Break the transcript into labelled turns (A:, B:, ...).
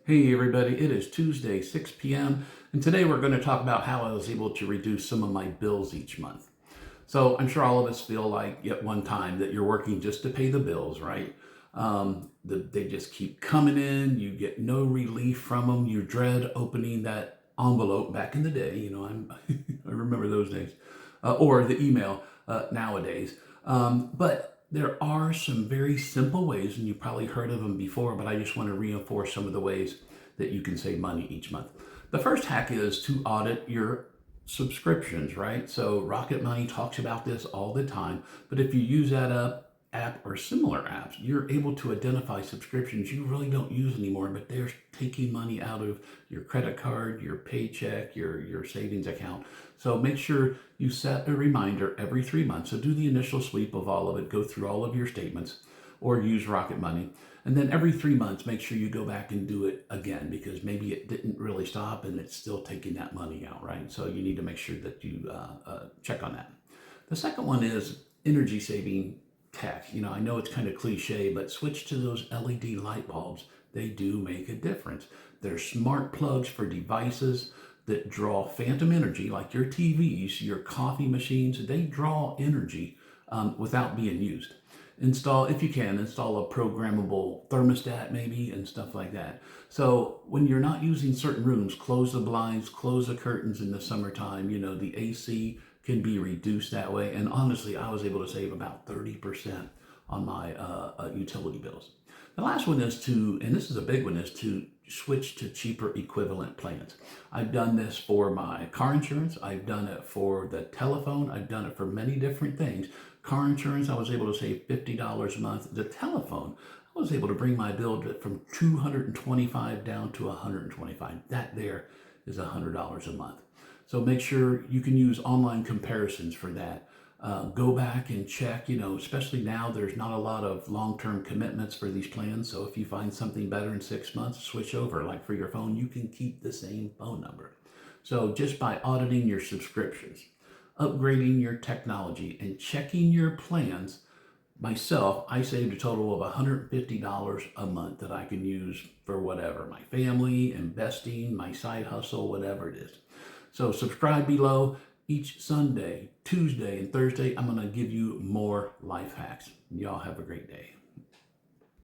A: Hey everybody, it is Tuesday, 6 p.m., and today we're going to talk about how I was able to reduce some of my bills each month. So I'm sure all of us feel like at one time that you're working just to pay the bills, right? They just keep coming in, you get no relief from them, you dread opening that envelope back in the day, I remember those days, or the email nowadays. But there are some very simple ways, and you've probably heard of them before, but I just want to reinforce some of the ways that you can save money each month. The first hack is to audit your subscriptions, right? So Rocket Money talks about this all the time, but if you use that app or similar apps, you're able to identify subscriptions you really don't use anymore, but they're taking money out of your credit card, your paycheck, your savings account. So make sure you set a reminder every 3 months. So do the initial sweep of all of it, go through all of your statements, or use Rocket Money. And then every 3 months, make sure you go back and do it again because maybe it didn't really stop and it's still taking that money out, right? So you need to make sure that you check on that. The second one is energy saving tech. I know it's kind of cliche, but switch to those LED light bulbs. They do make a difference. They're smart plugs for devices that draw phantom energy, like your TVs, your coffee machines. They draw energy without being used. If you can, install a programmable thermostat maybe and stuff like that. So when you're not using certain rooms, close the blinds, close the curtains in the summertime. The AC can be reduced that way. And honestly, I was able to save about 30% on my utility bills. The last one is and this is a big one, is to switch to cheaper equivalent plans. I've done this for my car insurance. I've done it for the telephone. I've done it for many different things. Car insurance, I was able to save $50 a month. The telephone, I was able to bring my bill from $225 down to $125. That there is $100 a month. So make sure you can use online comparisons for that. Go back and check, especially now there's not a lot of long-term commitments for these plans. So if you find something better in 6 months, switch over. Like for your phone, you can keep the same phone number. So just by auditing your subscriptions, upgrading your technology, and checking your plans, myself, I saved a total of $150 a month that I can use for whatever, my family, investing, my side hustle, whatever it is. So subscribe below. Each Sunday, Tuesday, and Thursday, I'm going to give you more life hacks. Y'all have a great day.